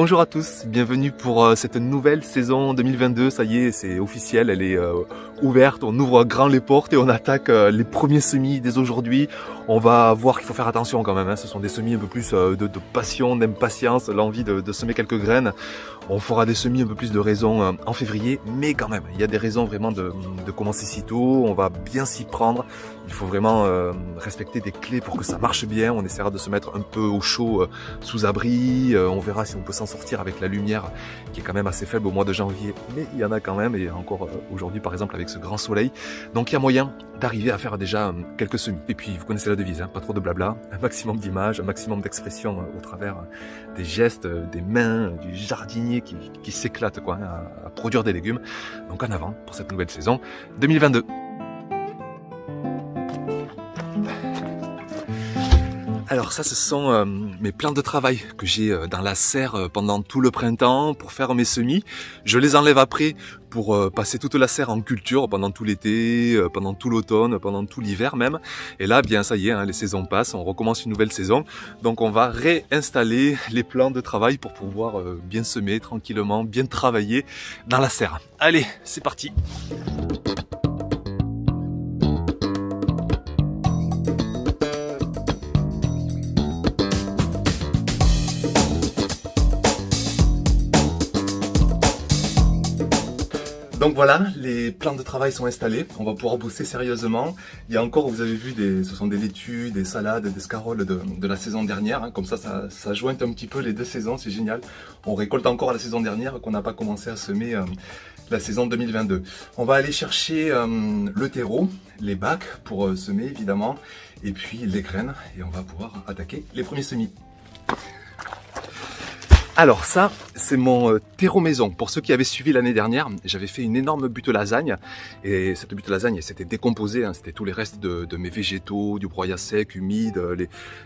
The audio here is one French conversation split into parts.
Bonjour à tous, bienvenue pour cette nouvelle saison 2022, ça y est, c'est officiel, elle est ouverte, on ouvre grand les portes et on attaque les premiers semis dès aujourd'hui. On va voir qu'il faut faire attention quand même, hein. Ce sont des semis un peu plus de passion, d'impatience, l'envie de semer quelques graines. On fera des semis un peu plus de raison en février, mais quand même, il y a des raisons vraiment de commencer si tôt, on va bien s'y prendre. Il faut vraiment respecter des clés pour que ça marche bien, on essaiera de se mettre un peu au chaud sous abri, on verra si on peut s'en sortir avec la lumière qui est quand même assez faible au mois de janvier, mais il y en a quand même, et encore aujourd'hui par exemple avec ce grand soleil. Donc il y a moyen d'arriver à faire déjà quelques semis. Et puis vous connaissez la devise, hein, pas trop de blabla, un maximum d'images, un maximum d'expression au travers des gestes, des mains, du jardinier qui s'éclate quoi, hein, à produire des légumes. Donc en avant pour cette nouvelle saison 2022. Alors ça, ce sont mes plans de travail que j'ai dans la serre pendant tout le printemps pour faire mes semis. Je les enlève après pour passer toute la serre en culture pendant tout l'été, pendant tout l'automne, pendant tout l'hiver même. Et là, bien ça y est, hein, les saisons passent, on recommence une nouvelle saison. Donc on va réinstaller les plans de travail pour pouvoir bien semer tranquillement, bien travailler dans la serre. Allez, c'est parti! Donc voilà, les plans de travail sont installés, on va pouvoir bosser sérieusement. Il y a encore, vous avez vu, ce sont des laitues, des salades, des scaroles de la saison dernière. Hein. Comme ça jointe un petit peu les deux saisons, c'est génial. On récolte encore la saison dernière qu'on n'a pas commencé à semer la saison 2022. On va aller chercher le terreau, les bacs pour semer évidemment, et puis les graines, et on va pouvoir attaquer les premiers semis. Alors ça, c'est mon terreau maison. Pour ceux qui avaient suivi l'année dernière, j'avais fait une énorme butte lasagne. Et cette butte lasagne, elle s'était décomposée. Hein, c'était tous les restes de mes végétaux, du broyat sec, humide,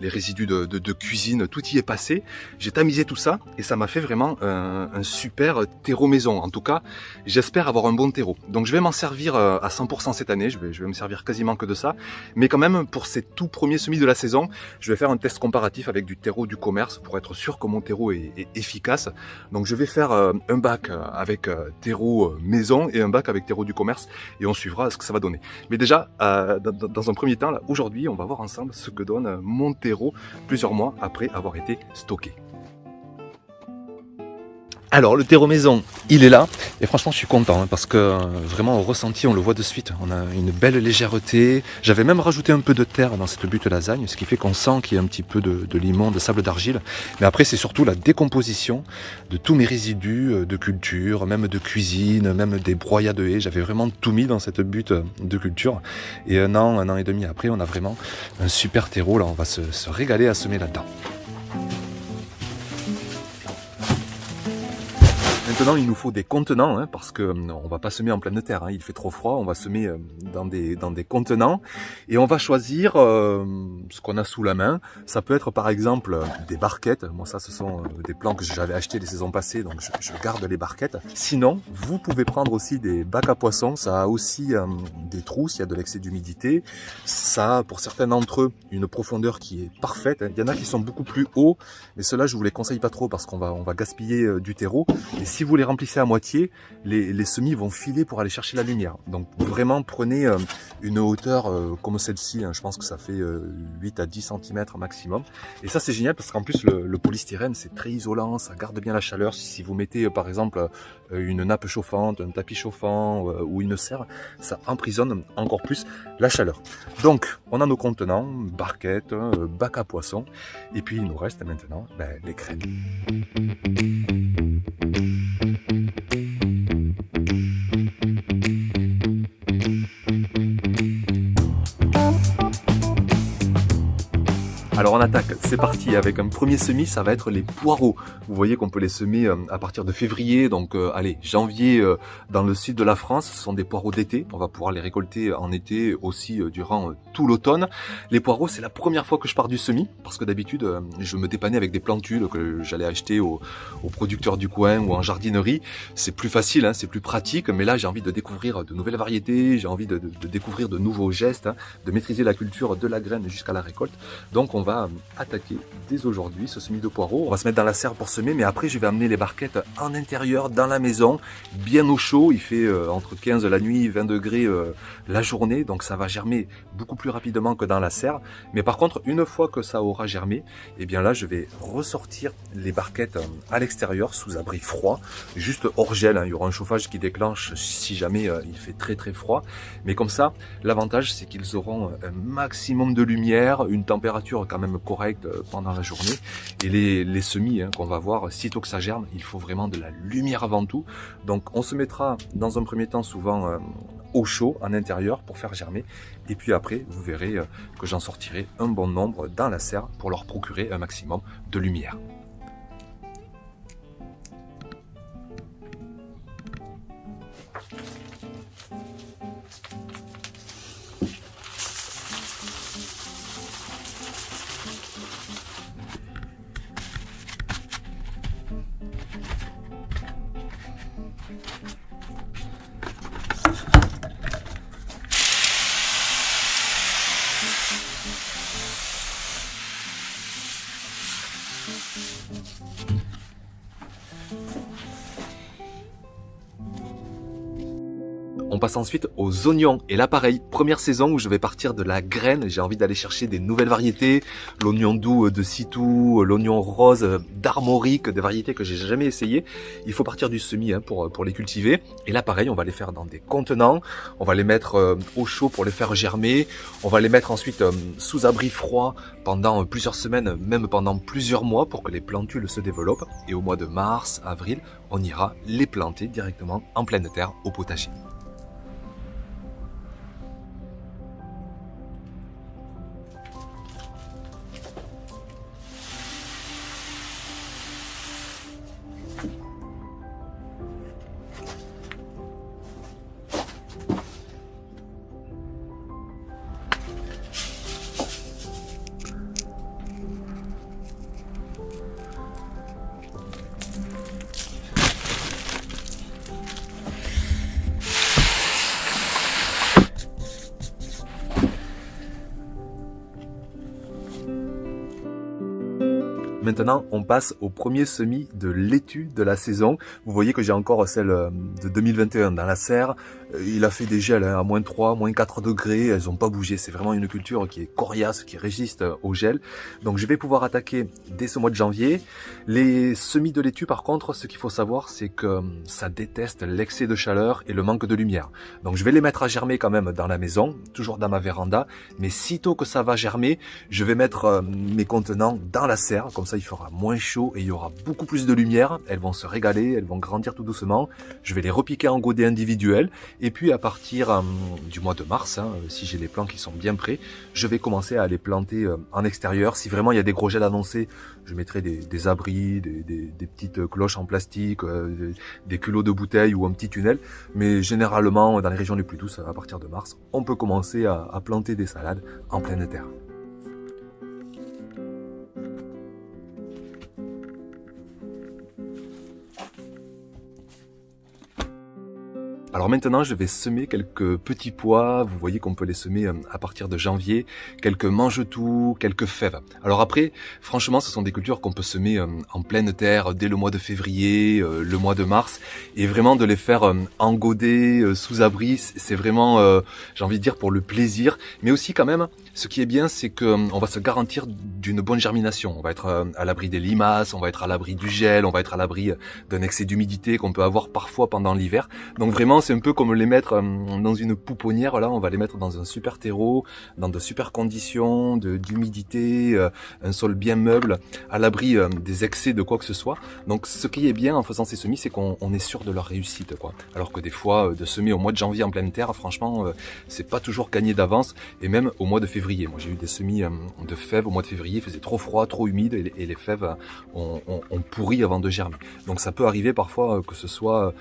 les résidus de cuisine, tout y est passé. J'ai tamisé tout ça et ça m'a fait vraiment un super terreau maison. En tout cas, j'espère avoir un bon terreau. Donc je vais m'en servir à 100% cette année. Je vais me servir quasiment que de ça. Mais quand même, pour ces tout premiers semis de la saison, je vais faire un test comparatif avec du terreau du commerce pour être sûr que mon terreau est efficace. Donc je vais faire un bac avec terreau maison et un bac avec terreau du commerce et on suivra ce que ça va donner. Mais déjà, dans un premier temps, là, aujourd'hui, on va voir ensemble ce que donne mon terreau plusieurs mois après avoir été stocké. Alors le terreau maison, il est là et franchement je suis content hein, parce que vraiment au ressenti on le voit de suite, on a une belle légèreté. J'avais même rajouté un peu de terre dans cette butte lasagne, ce qui fait qu'on sent qu'il y a un petit peu de limon, de sable d'argile. Mais après c'est surtout la décomposition de tous mes résidus de culture, même de cuisine, même des broyats de haies. J'avais vraiment tout mis dans cette butte de culture et un an et demi après on a vraiment un super terreau. Là on va se régaler à semer là-dedans. Maintenant, il nous faut des contenants, hein, parce que on va pas semer en pleine terre, hein, il fait trop froid, on va semer dans des contenants et on va choisir ce qu'on a sous la main. Ça peut être par exemple des barquettes, moi ça ce sont des plants que j'avais achetés les saisons passées, donc je garde les barquettes. Sinon, vous pouvez prendre aussi des bacs à poissons, ça a aussi des trous s'il y a de l'excès d'humidité. Ça a pour certains d'entre eux une profondeur qui est parfaite, hein. Il y en a qui sont beaucoup plus hauts, mais ceux-là je vous les conseille pas trop parce qu'on va gaspiller du terreau. Et si vous les remplissez à moitié, les semis vont filer pour aller chercher la lumière. Donc vraiment prenez une hauteur comme celle-ci, hein, je pense que ça fait 8 à 10 cm maximum. Et ça c'est génial parce qu'en plus le polystyrène c'est très isolant, ça garde bien la chaleur. Si vous mettez par exemple une nappe chauffante, un tapis chauffant ou une serre, ça emprisonne encore plus la chaleur. Donc on a nos contenants, barquettes, bac à poissons, et puis il nous reste maintenant les graines. Alors on attaque, c'est parti, avec un premier semis, ça va être les poireaux. Vous voyez qu'on peut les semer à partir de février, donc allez, janvier dans le sud de la France, ce sont des poireaux d'été. On va pouvoir les récolter en été aussi durant tout l'automne. Les poireaux, c'est la première fois que je pars du semis, parce que d'habitude, je me dépannais avec des plantules que j'allais acheter aux producteurs du coin ou en jardinerie. C'est plus facile, hein, c'est plus pratique, mais là j'ai envie de découvrir de nouvelles variétés, j'ai envie de découvrir de nouveaux gestes, hein, de maîtriser la culture de la graine jusqu'à la récolte. Donc on va attaquer dès aujourd'hui ce semis de poireaux. On va se mettre dans la serre pour semer, mais après je vais amener les barquettes en intérieur, dans la maison, bien au chaud. Il fait entre 15 la nuit, 20 degrés la journée, donc ça va germer beaucoup plus rapidement que dans la serre. Mais par contre, une fois que ça aura germé, et bien là je vais ressortir les barquettes à l'extérieur sous abri froid, juste hors gel, hein. Il y aura un chauffage qui déclenche si jamais il fait très très froid. Mais comme ça, l'avantage c'est qu'ils auront un maximum de lumière, une température quand même correcte pendant la journée. Et les semis qu'on va voir, sitôt que ça germe, il faut vraiment de la lumière avant tout. Donc on se mettra dans un premier temps souvent au chaud en intérieur pour faire germer. Et puis après, vous verrez que j'en sortirai un bon nombre dans la serre pour leur procurer un maximum de lumière. On passe ensuite aux oignons. Et là pareil, première saison où je vais partir de la graine. J'ai envie d'aller chercher des nouvelles variétés. L'oignon doux de Sitou, l'oignon rose d'Armorique, des variétés que j'ai jamais essayées. Il faut partir du semis pour les cultiver. Et là pareil, on va les faire dans des contenants. On va les mettre au chaud pour les faire germer. On va les mettre ensuite sous abri froid pendant plusieurs semaines, même pendant plusieurs mois pour que les plantules se développent. Et au mois de mars, avril, on ira les planter directement en pleine terre au potager. Maintenant, on passe au premier semis de laitue de la saison. Vous voyez que j'ai encore celle de 2021 dans la serre. Il a fait des gels à moins 3, moins 4 degrés. Elles n'ont pas bougé. C'est vraiment une culture qui est coriace, qui résiste au gel. Donc je vais pouvoir attaquer dès ce mois de janvier. Les semis de laitue, par contre, ce qu'il faut savoir, c'est que ça déteste l'excès de chaleur et le manque de lumière. Donc je vais les mettre à germer quand même dans la maison, toujours dans ma véranda. Mais sitôt que ça va germer, je vais mettre mes contenants dans la serre. Comme ça, il fera moins chaud et il y aura beaucoup plus de lumière. Elles vont se régaler, elles vont grandir tout doucement. Je vais les repiquer en godets individuels. Et puis à partir du mois de mars, si j'ai les plants qui sont bien prêts, je vais commencer à les planter en extérieur. Si vraiment il y a des gros gels annoncés, je mettrai des abris, des petites cloches en plastique, des culots de bouteille ou un petit tunnel. Mais généralement, dans les régions les plus douces, à partir de mars, on peut commencer à planter des salades en pleine terre. Alors maintenant, je vais semer quelques petits pois. Vous voyez qu'on peut les semer à partir de janvier. Quelques mange-tout, quelques fèves. Alors après, franchement, ce sont des cultures qu'on peut semer en pleine terre dès le mois de février, le mois de mars. Et vraiment de les faire en godet, sous abri, c'est vraiment, j'ai envie de dire, pour le plaisir. Mais aussi quand même, ce qui est bien, c'est qu'on va se garantir d'une bonne germination. On va être à l'abri des limaces, on va être à l'abri du gel, on va être à l'abri d'un excès d'humidité qu'on peut avoir parfois pendant l'hiver. Donc vraiment, c'est un peu comme les mettre dans une pouponnière. Là, on va les mettre dans un super terreau, dans de super conditions d'humidité, un sol bien meuble, à l'abri des excès de quoi que ce soit. Donc ce qui est bien en faisant ces semis, c'est qu'on est sûr de leur réussite, quoi. Alors que des fois, de semer au mois de janvier en pleine terre, franchement, c'est pas toujours gagné d'avance. Et même au mois de février. Moi, j'ai eu des semis de fèves au mois de février. Il faisait trop froid, trop humide, et les fèves ont pourri avant de germer. Donc ça peut arriver parfois que ce soit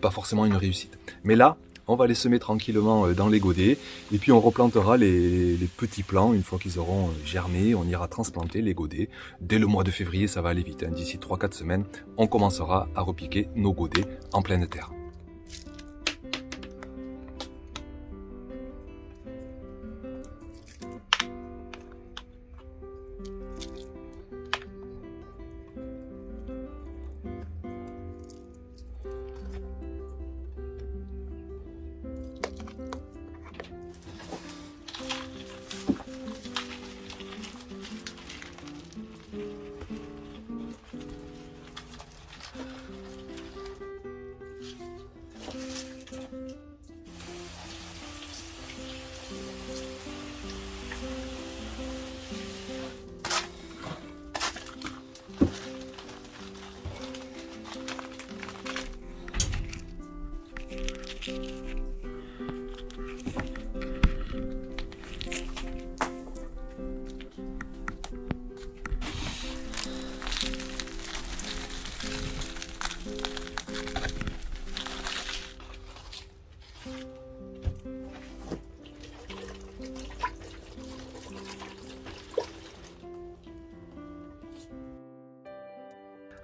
pas forcément une réussite. Mais là, on va les semer tranquillement dans les godets et puis on replantera les petits plants une fois qu'ils auront germé. On ira transplanter les godets. Dès le mois de février, ça va aller vite. D'ici 3-4 semaines, on commencera à repiquer nos godets en pleine terre.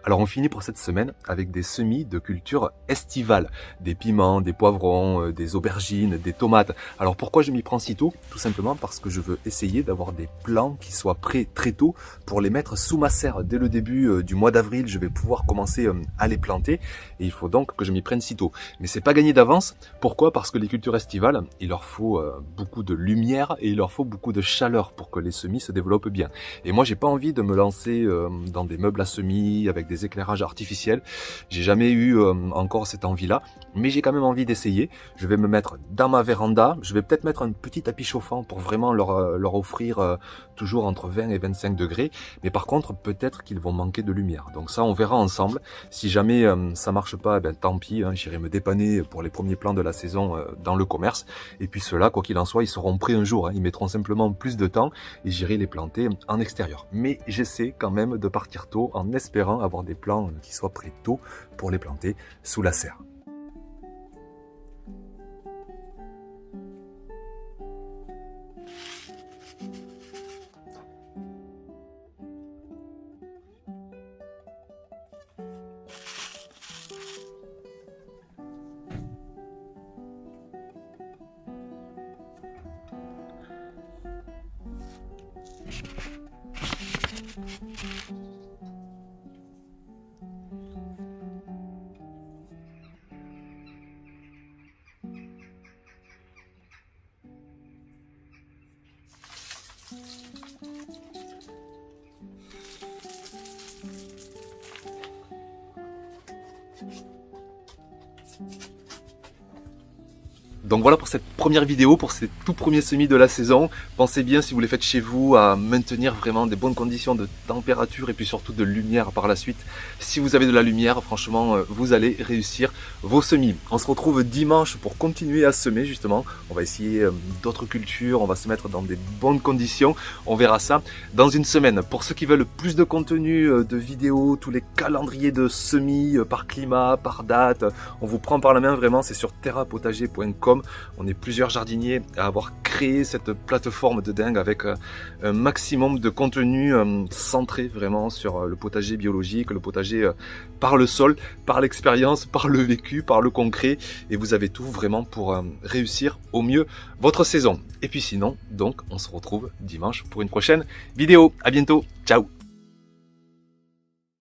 Alors on finit pour cette semaine avec des semis de culture estivale, des piments, des poivrons, des aubergines, des tomates. Alors pourquoi je m'y prends si tôt? Tout simplement parce que je veux essayer d'avoir des plants qui soient prêts très tôt pour les mettre sous ma serre. Dès le début du mois d'avril, je vais pouvoir commencer à les planter et il faut donc que je m'y prenne si tôt. Mais c'est pas gagné d'avance. Pourquoi? Parce que les cultures estivales, il leur faut beaucoup de lumière et il leur faut beaucoup de chaleur pour que les semis se développent bien. Et moi j'ai pas envie de me lancer dans des meubles à semis avec des éclairages artificiels. J'ai jamais eu encore cette envie-là, mais j'ai quand même envie d'essayer. Je vais me mettre dans ma véranda, je vais peut-être mettre un petit tapis chauffant pour vraiment leur offrir toujours entre 20 et 25 degrés, mais par contre peut-être qu'ils vont manquer de lumière. Donc ça on verra ensemble. Si jamais ça marche pas, ben tant pis, hein, j'irai me dépanner pour les premiers plants de la saison dans le commerce. Et puis ceux-là, quoi qu'il en soit, ils seront prêts un jour, hein. Ils mettront simplement plus de temps et j'irai les planter en extérieur. Mais j'essaie quand même de partir tôt en espérant avoir des plants qui soient prêts tôt pour les planter sous la serre. Donc voilà pour cette première vidéo, pour ces tout premiers semis de la saison. Pensez bien, si vous les faites chez vous, à maintenir vraiment des bonnes conditions de température et puis surtout de lumière par la suite. Si vous avez de la lumière, franchement, vous allez réussir vos semis. On se retrouve dimanche pour continuer à semer justement. On va essayer d'autres cultures, on va se mettre dans des bonnes conditions. On verra ça dans une semaine. Pour ceux qui veulent plus de contenu, de vidéos, tous les calendriers de semis par climat, par date, on vous prend par la main vraiment, c'est sur terrapotager.com. On est plusieurs jardiniers à avoir créé cette plateforme de dingue avec un maximum de contenu centré vraiment sur le potager biologique, le potager par le sol, par l'expérience, par le vécu, par le concret. Et vous avez tout vraiment pour réussir au mieux votre saison. Et puis sinon, donc, on se retrouve dimanche pour une prochaine vidéo. À bientôt. Ciao.